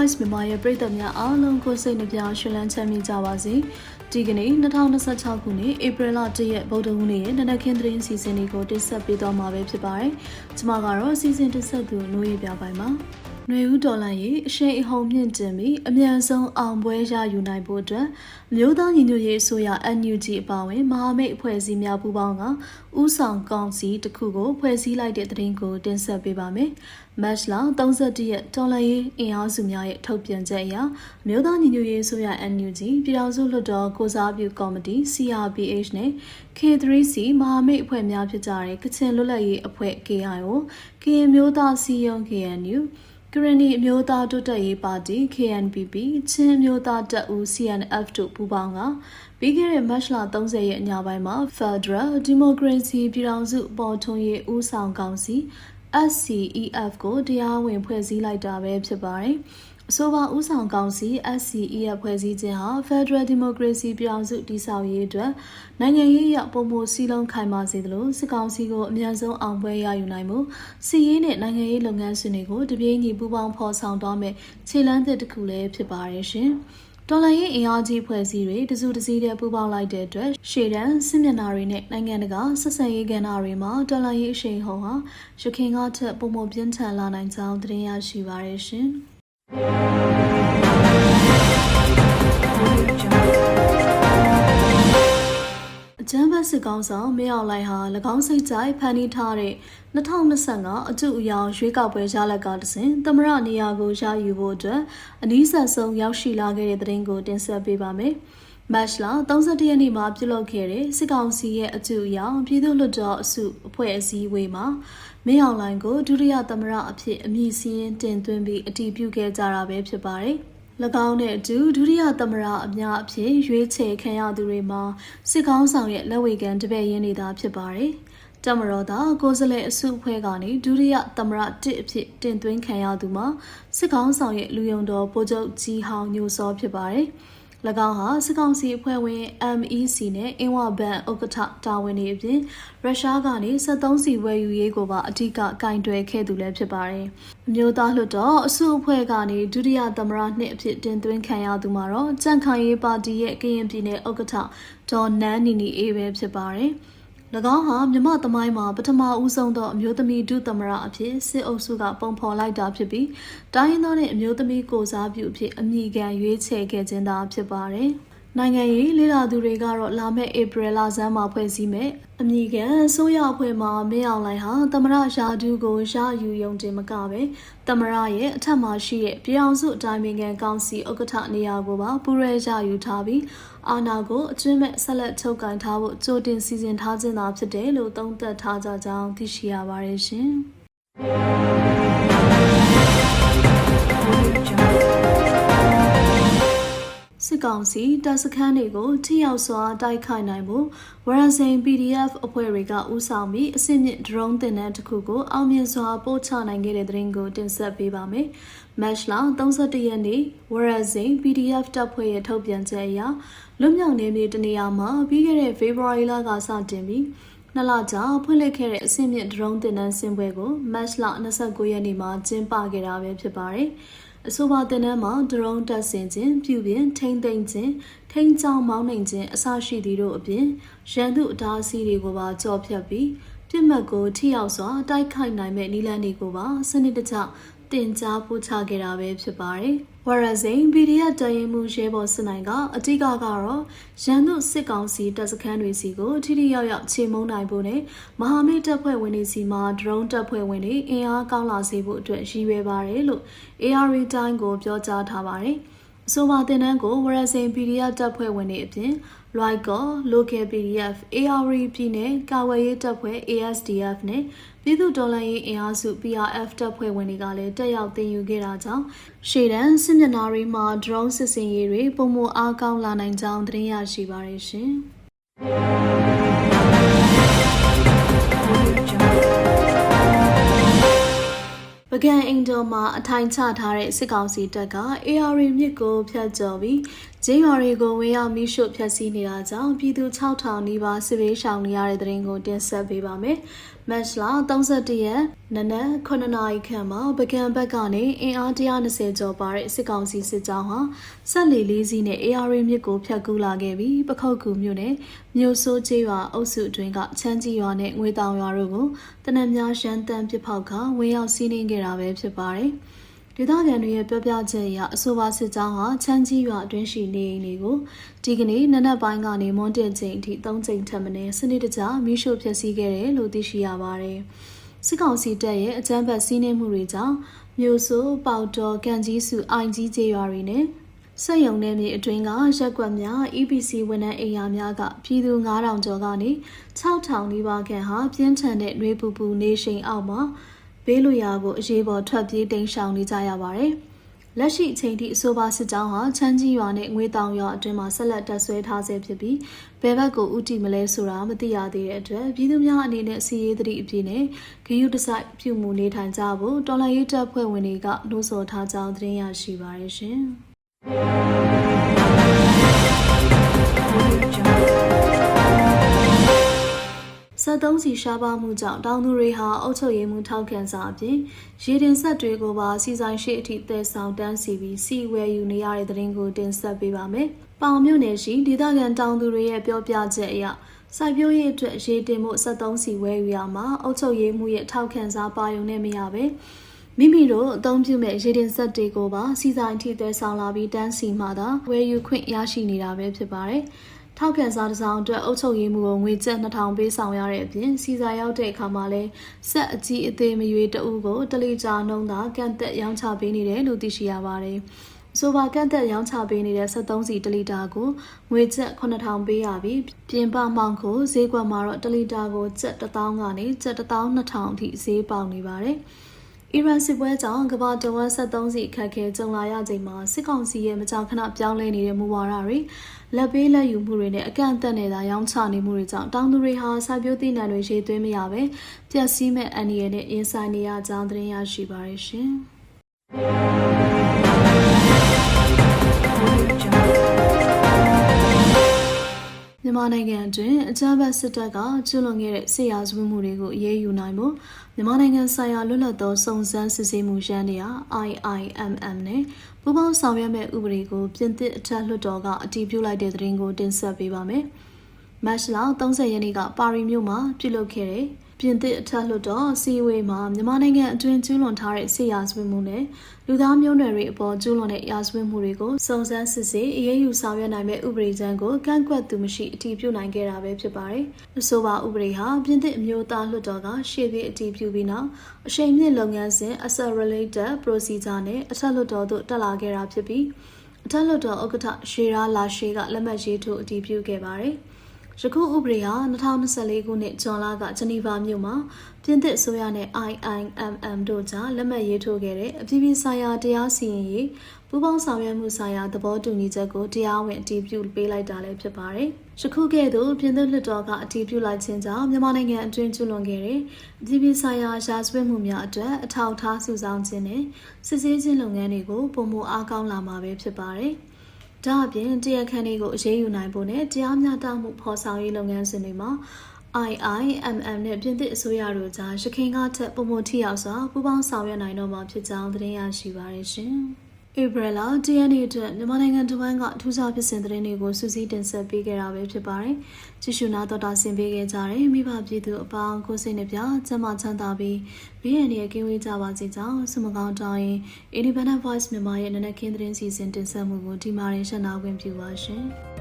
Voice မြန်မာရဲ့ပရိသတ်များအားလုံးကိုစိတ်နှပြရှင်လန်းချမ်းမြေ့ကြပါစေ။ဒီကနေ့2026ခုနှစ်ဧပြီလ1ရက်ဗုဒ္ဓဟူးနေ့ရဲ့နနက်ခင်းသတင်းစီစဉ်လေးကိုတင်ဆက်ပေးသွားမှာပဲဖြစ်ပါတယ်။ကျွန်မကတော့စီစဉ်တင်ဆက်သူနှွေးပြပိုင်းပါ။ຫນွေဦးတော်လန်ရေးအရှိန်အဟုန်မြင့်တင်ပြီးအမြန်ဆုံးအောင်ပွဲရယူနိုင်ဖို့အတွက်မြို့သားညီညွတ်ရေးအစိုးရ NUG အပါအဝင်မဟာမိတ်အဖွဲ့အစည်းများပူးပေါင်းကဥဆောင်ကောင်စီတစ်ခုကိုဖွဲ့စည်းလိုက်တဲ့သတင်းကိုတင်ဆက်ပေးပါမယ်။မတ်လ31ရက်တော်လန်ရေးအင်အားစုများရဲ့ထုတ်ပြန်ချက်အရမြို့သားညီညွတ်ရေးအစိုးရ NUG ပြည်ထောင်စုလွှတ်တော်ကိုစားပြုကော်မတီ CRPH နဲ့ K3C မဟာမိတ်အဖွဲ့များဖြစ်ကြတဲ့ကချင်လွတ်လပ်ရေးအဖွဲ့ KIO ကရင်မျိုးသားစီယုံ KNUကရဏီအမျိုးသားတိုးတက်ရေးပါတီ KNPP ချင်းမျိုးသားတပ်ဦး CNF တို့ပူးပေါင်းကပြီးခဲ့တဲ့မတ်လ30ရက်ညပိုင်းမှာ Federal Democracy ပြည်ထောင်စုပေါ်ထွန်းရေးဦးဆောင်ကောင်စီ SCEF ကိုတရားဝင်ဖွဲ့စည်းလိုက်တာပဲဖြစ်ပါတယ်။အဆိုပါဦးဆောင်ကောင်စီ SCEF ဖွဲ့စည်းခြင်းဟာ Federal Democracy ပြည်ထောင်စုတည်ဆောက်ရေးအတွက်နိုင်ငံရေးအရပုံမှုစည်းလုံးခိုင်မာစေသလိုစစ်ကောင်စီကိုအများဆုံးအောင်ပွဲရယူနိုင်မှုစီးရေးနဲ့နိုင်ငံရေးလုပ်ငန်းစဉ်တွေကိုတပြေးညီပူးပေါင်းဖော်ဆောင်သွားမယ်ခြေလှမ်းသစ်တစ်ခုလည်းဖြစ်ပါတယ်ရှင်။တော်လှန်ရေးအင်အားကြီးဖွဲ့စည်းတွေတစုတစည်းတည်းပူးပေါင်းလိုက်တဲ့အတွက်ရှေ့တန်းစစ်မျက်နှာတွေနဲ့နိုင်ငံတကာဆက်ဆံရေးကဏ္ဍတွေမှာတော်လှန်ရေးအရှိန်ဟုန်ဟာရခိုင်ကထက်ပုံမပြင်းထန်လာနိုင်ကြောင်းသတင်းရရှိပါရရှင်။အကြမ်းဖက်စစ်ကောင်ဆောင်မင်းအောင်လှိုင်ဟာ၎င်းစိတ်ကြိုက်ဖန်တီးထားတဲ့2025အကျုအယောင်ရွေးကောက်ပွဲရလဒ်ကတစဉ်သမရနေရာကိုရယူဖို့အတွက်အနည်းဆက်ဆုံးရောက်ရှိလာခဲ့တဲ့သတင်းကိုတင်ဆက်ပေးပါမယ်။မတ်လ31ရက်နေ့မှာပြုလုပ်ခဲ့တဲ့စစ်ကောင်စီရဲ့အကျုအယောင်ပြည်သူ့လွှတ်တော်အစုအဖွဲ့အစည်းအဝေးမှာမင်းအောင်လှိုင်ကိုဒုတိယသမရအဖြစ်အမည်စည်းတင်သွင်းပြီးအတည်ပြုခဲ့ကြတာပဲဖြစ်ပါတယ်။၎င်းနဲ့အတူဒုတိယသမရအများအဖြစ်ရွေးချယ်ခံရသူတွေမှာစစ်ကောင်းဆောင်ရဲ့လက်ဝေခံတပည့်ရင်းနေတာဖြစ်ပါတယ်။တမတော်သားကိုယ်စားလှယ်အစုအဖွဲ့ကနေဒုတိယသမရ1အဖြစ်တင်သွင်းခံရသူမှာစစ်ကောင်းဆောင်ရဲ့လူယုံတော်ဗိုလ်ချုပ်ကြီးဟောင်းညိုစောဖြစ်ပါတယ်။၎င်းဟာစစ်ကောင်စီအဖွဲ့ဝင် MEC နဲ့အင်ဝဘန်ဥက္ကဋ္ဌတာဝန်တွေအပြင်ရုရှားကနေ73စီဝယ်ယူရေးကိုပါအထူးကင်တွယ်ခဲ့သူလည်းဖြစ်ပါတယ်။အမျိုးသားလွှတ်တော်အစုအဖွဲ့ကနေဒုတိယသမရ2အဖြစ်တင်သွင်းခံရသူမှာတော့ကြံ့ခိုင်ရေးပါတီရဲ့ကရင်ပြည်နယ်ဥက္ကဋ္ဌဒေါ်နန်းနီနီအေးပဲဖြစ်ပါတယ်။၎င်းဟာမြမသမိုင်းမှာပထမဦးဆုံးသောအမျိုးသမီးဒုသမရအဖြစ်စစ်အုပ်စုကပုံဖော်လိုက်တာဖြစ်ပြီးတိုင်းရင်းသားနဲ့အမျိုးသမီးကိုစားပြုအဖြစ်အမည်ခံရွေးချယ်ခဲ့ခြင်းသာဖြစ်ပါတယ်။နိုင်ငံရေးလေ့လာသူတွေကတော့လာမယ့်ဧပြီလဆန်းမှာဖွဲ့စည်းမယ်အမည်ခံဆိုရအဖွဲ့မှာမင်းအောင်လှိုင်ဟာသမရရာထူးကိုရယူယုံတင်မကပဲသမရရဲ့အထက်မှာရှိတဲ့ပြည်အောင်စုအတိုင်းအမြံကောင်စီဥက္ကဋ္ဌနေရာကိုပါပူးရဲရယူထားပြီးအာဏာကိုအကျွမ်းမဲ့ဆက်လက်ချုပ်ကင်ထားဖို့ကြိုတင်စီစဉ်ထားခြင်းသာဖြစ်တယ်လို့သုံးသပ်ထားကြကြောင်းသိရှိရပါတယ်ရှင်။စစ်ကောင်စီတပ်စခန်းတွေကိုထိရောက်စွာတိုက်ခိုက်နိုင်ဖို့ဝရစိန် PDF အဖွဲ့တွေကဦးဆောင်ပြီးအစစ်မြစ် drone တင်တဲ့တစ်ခုကိုအောင်မြင်စွာပို့ချနိုင်ခဲ့တဲ့သတင်းကိုတင်ဆက်ပေးပါမယ်။မတ်လ31ရက်နေ့ဝရစိန် PDF တပ်ဖွဲ့ရဲ့ထုတ်ပြန်ချက်အရလွတ်မြောက်နေမြေတနေရာမှာပြီးခဲ့တဲ့ဖေဖော်ဝါရီလကစတင်ပြီးနှစ်လကြာဖွင့်လှစ်ခဲ့တဲ့အစစ်မြစ် drone တင်တဲ့ဆင်းပွဲကိုမတ်လ29ရက်နေ့မှာကျင်းပခဲ့တာပဲဖြစ်ပါတယ်။အဆိုပါတင်နန်းမှာဒရုန်းတပ်ဆင်ခြင်းပြုပြင်ထိမ့်သိမ့်ခြင်းထိန်းချောင်းမောင်းနှင်ခြင်းအစရှိသည်တို့အပြင်ရန်သူအတားအဆီးတွေကိုပါကြော်ဖြတ်ပြီးပြစ်မှတ်ကိုထိရောက်စွာတိုက်ခိုက်နိုင်မဲ့နည်းလမ်းတွေကိုပါစနစ်တကျတင်ကြားပို့ချခဲ့တာပဲဖြစ်ပါတယ်။ဝရစိန် PDF တရင်မှုရဲဘော်စစ်နိုင်ကအတိကတော့ရန်သူစစ်ကောင်စီတပ်စခန်းတွေစီကိုထိထိရောက်ရောက်ချေမှုန်းနိုင်ဖို့နဲ့မဟာမိတ်တပ်ဖွဲ့ဝင်တွေစီမှာ drone တပ်ဖွဲ့ဝင်တွေအင်အားကောင်းလာစေဖို့အတွက်ရည်ရွယ်ပါတယ်လို့ AR Time ကိုပြောကြားထားပါတယ်။အဆိုပါတင်နန်းကိုဝရစိန် PDF တပ်ဖွဲ့ဝင်တွေအပြင် Local Local PDF AR ပြည်နယ်ကာဝေးရေးတပ်ဖွဲ့ ASDF နဲ့ပြည်သူ့တော်လှန်ရေးအင်အားစု PRF တပ်ဖွဲ့ဝင်တွေကလည်းတက်ရောက်သင်ယူခဲ့တာကြောင့်ရှေ့တန်းစစ်မျက်နှာတွေမှာ drone စစ်စင်ရေးတွေပုံမအားကောင်းလာနိုင်ကြောင်းသတင်းရရှိပါရရှင်။ပကံအင်ဒိုမှာအထိုင်ချထားတဲ့စစ်ကောင်စီတပ်က AR မြစ်ကိုဖျက်ကျော်ပြီးဂျင်းရွာတွေကိုဝင်ရောက်မိရှုဖျက်ဆီးနေတာကြောင့်ပြည်သူ6000နီးပါးစစ်ဘေးရှောင်နေရတဲ့တဲ့ရင်ကိုတင်ဆက်ပေးပါမယ်။ မတ်လ31ရက်နနက်9နာရီခန့်မှာပကံဘက်ကနေအင်အား120ကျော်ပါတဲ့စစ်ကောင်စီစစ်ကြောင်းဟာဆက်လီလေးစီးနဲ့ AR မြစ်ကိုဖျက်ကူးလာခဲ့ပြီးပခုတ်ကူမြို့နယ်မြို့ဆိုးကျေးရွာအုပ်စုအတွင်းကချမ်းကြီးရွာနဲ့ငွေတောင်ရွာတို့ကိုတနက်များရန်တမ်းပစ်ဖောက်ခါဝင်ရောက်စီးနင်းခဲ့တာပဲဖြစ်ပါတယ်။ဒေသခံတွေရဲ့ပြောပြချက်အရအဆိုပါစစ်ကြောင်းဟာချမ်းကြီးရွာအတွင်းရှိနေအိမ်တွေကိုဒီကနေ့နနက်ပိုင်းကနေမွန်တက်ချိန်အထိ3ချိန်ထပ်မံစနစ်တကျမီးရှို့ဖျက်ဆီးခဲ့တယ်လို့သိရှိရပါတယ်။စစ်ကောင်စီတပ်ရဲ့အကြမ်းဖက်စီးနင်းမှုတွေကြောင့်မြို့ဆိုးပေါတော်ကန်ကြီးစုအိုင်ကြီးကျေးရွာတွေနဲ့စက်ရုံနယ်မြေအတွင်းကရက်ကွက်များ EPC ဝန်ထမ်းအိမ်ယာများကပြည်သူ9000ကျော်ကနေ6000နီးပါးခန့်ဟာပြင်းထန်တဲ့နှွေးပူပူနေရှိန်အောက်မှာဘေးလွရာကိုအရေးပေါ်ထွက်ပြေးတိမ်းရှောင်နေကြရပါတယ်။လက်ရှိအချိန်ထိအဆိုပါစစ်ကြောင်းဟာချမ်းကြီးရွာနဲ့ငွေတောင်ရွာအတွင်းမှာဆက်လက်တပ်ဆွဲထားဆဲဖြစ်ပြီးဘယ်ဘက်ကိုဥတီမလဲဆိုတာမသိရသေးတဲ့အတွက်ပြည်သူများအနေနဲ့စီရေးသတိအပြည့်နဲ့ဂရုတစိုက်ပြုမှုနေထိုင်ကြဖို့တော်လှန်ရေးတပ်ဖွဲ့ဝင်တွေကနှိုးဆော်ထားကြောင်းသတင်းရရှိပါရရှင်။73စီရှားပါမှုကြောင့်တောင်သူတွေဟာအုပ်ချုပ်ရေးမှုထောက်ခံစာအပြင်ရေတင်ဆက်တွေကိုပါစီဆိုင်ရှိအထိသယ်ဆောင်တန်းစီပြီးစီဝယ်ယူနေရတဲ့သတင်းကိုတင်ဆက်ပေးပါမယ်။ပေါင်မြို့နယ်ရှိဒေသခံတောင်သူတွေရဲ့ပြောပြချက်အရစိုက်ပျိုးရေးအတွက်ရေတင်မှု73စီဝယ်ယူရမှာအုပ်ချုပ်ရေးမှုရဲ့ထောက်ခံစာပါရုံနဲ့မရပဲမိမိတို့အသုံးပြုမဲ့ရေတင်ဆက်တွေကိုပါစီဆိုင်ထိသယ်ဆောင်လာပြီးတန်းစီမှသာဝယ်ယူခွင့်ရရှိနေတာပဲဖြစ်ပါတယ်။ထောက်ခံစာတစ်စောင်အတွက်အုပ်ချုပ်ရေးမှုကိုငွေကျပ်2000ပေးဆောင်ရတဲ့အပြင်စီစာရောက်တဲ့အခါမှာလည်းဆက်အကြီးအသေးမရွေးတအုပ်ကိုတလီကြာနှုံးသာကန့်သက်ရောင်းချပေးနေတယ်လို့သိရှိရပါတယ်။ဆိုပါကန့်သက်ရောင်းချပေးနေတဲ့73စီတလီတာကိုငွေကျပ်9000ပေးရပြီးပြင်ပမောင်ကိုဈေးကွက်မှာတော့တလီတာကိုကျပ်1000ကနေကျပ်12000အထိဈေးပေါက်နေပါတယ်။အီရန်စစ်ပွဲကြောင့်ကမ္ဘာတဝန်း73စီအခက်အခဲကြုံလာရချိန်မှာစစ်ကောင်စီရဲ့မကြာခဏပြောင်းလဲနေတဲ့မူဝါဒတွေလက်ပေးလက်ယူမှုတွေနဲ့အကန့်အသတ်နဲ့သာရောင်းချနေမှုတွေကြောင့်တောင်သူတွေဟာစိုက်ပျိုးသီးနှံတွေရေးသွင်းမရပဲပျက်စီးမဲ့အန္တရာယ်နဲ့ရင်ဆိုင်နေရကြောင်းသတင်းရရှိပါရရှင်။မြန်မာနိုင်ငံအတွင်းအကြမ်းဖက်စစ်တပ်ကကျူးလွန်ခဲ့တဲ့စစ်ရာဇဝတ်မှုတွေကိုအရေးယူနိုင်ဖို့မြန်မာနိုင်ငံဆိုင်ရာလွတ်လပ်သောစုံစမ်းစစ်ဆေးမှုရန်နေရာ IIMM နဲ့ပူးပေါင်းဆောင်ရွက်မဲ့ဥပဒေကိုပြင်သစ်အထက်လွှတ်တော်ကအတည်ပြုလိုက်တဲ့သတင်းကိုတင်ဆက်ပေးပါမယ်။မတ်လ30ရက်နေ့ကပါရီမြို့မှာပြုလုပ်ခဲ့တဲ့ပြင်သစ်အထက်လွှတ်တော်စီဝေးမှာမြန်မာနိုင်ငံအတွင်းကျူးလွန်ထားတဲ့စစ်ရာဇဝတ်မှုနဲ့လူသားမျိုးနွယ်တွေအပေါ်ကျူးလွန်တဲ့ရာဇဝတ်မှုတွေကိုစုံစမ်းစစ်ဆေးအရေးယူဆောင်ရွက်နိုင်မဲ့ဥပဒေကြမ်းကိုကန့်ကွက်သူမရှိအတည်ပြုနိုင်ခဲ့တာပဲဖြစ်ပါတယ်။အဆိုပါဥပဒေဟာပြင်သစ်အမျိုးသားလွှတ်တော်ကရှေ့ပြေးအတည်ပြုပြီးနောက်အရှိန်မြင့်လုပ်ငန်းစဉ် Accelerated Procedure နဲ့အထက်လွှတ်တော်သို့တက်လာခဲ့တာဖြစ်ပြီးအထက်လွှတ်တော်ဥက္ကဋ္ဌရှေရာလာရှေကလက်မှတ်ရေးထိုးအတည်ပြုခဲ့ပါတယ်။ယခုဥပဒေဟာ2024ခုနှစ်ဇွန်လကဂျနီဗာမြို့မှာပြင်သစ်အစိုးရနဲ့ IIMM တို့ကြားလက်မှတ်ရေးထိုးခဲ့တဲ့အပြည်ပြည်ဆိုင်ရာတရားစီရင်ရေးပူးပေါင်းဆောင်ရွက်မှုဆိုင်ရာသဘောတူညီချက်ကိုတရားဝင်အတည်ပြုပေးလိုက်တာလည်းဖြစ်ပါတယ်။ယခုကဲ့သို့ပြင်သစ်လွှတ်တော်ကအတည်ပြုလိုက်ခြင်းကြောင့်မြန်မာနိုင်ငံအတွင်းကျူးလွန်ခဲ့တဲ့အပြည်ပြည်ဆိုင်ရာရာဇဝတ်မှုများအတွက်အထောက်အထားစုဆောင်းခြင်းနဲ့စစ်ဆေးခြင်းလုပ်ငန်းတွေကိုပုံမအားကောင်းလာမှာပဲဖြစ်ပါတယ်။ဒါအပြင်တရားခံတွေကိုအရေးယူနိုင်ဖို့နဲ့တရားမျှတမှုဖော်ဆောင်ရေးလုပ်ငန်းစဉ်တွေမှာ IIMM နဲ့ပြင်သစ်အစိုးရတို့ကြားရခိုင်ကထက်ပုံမထိရောက်စွာပူးပေါင်းဆောင်ရွက်နိုင်တော့မှာဖြစ်ကြောင်းသတင်းရရှိပါရရှင်။ဧပြီလ10ရက်အတွက်မြန်မာနိုင်ငံတဝန်းကထူးခြားဖြစ်စဉ်သတင်းတွေကိုစူးစီးတင်ဆက်ပေးခဲ့တာပဲဖြစ်ပါတယ်။ကြည့်ရှုနာတော်တာဆင်ပေးခဲ့ကြတဲ့မိဘပြည်သူအပေါင်းကိုစိတ်နှပြကျန်းမာချမ်းသာပြီးဘေးရန်တွေကကင်းဝေးကြပါစေကြောင်းဆုမကောင်းတောင်းရင် Independent Voice မြန်မာရဲ့နနက်ခင်းသတင်းစီစဉ်တင်ဆက်မှုကိုဒီမှာရင်ရှင်းနာခွင့်ပြုပါရှင်။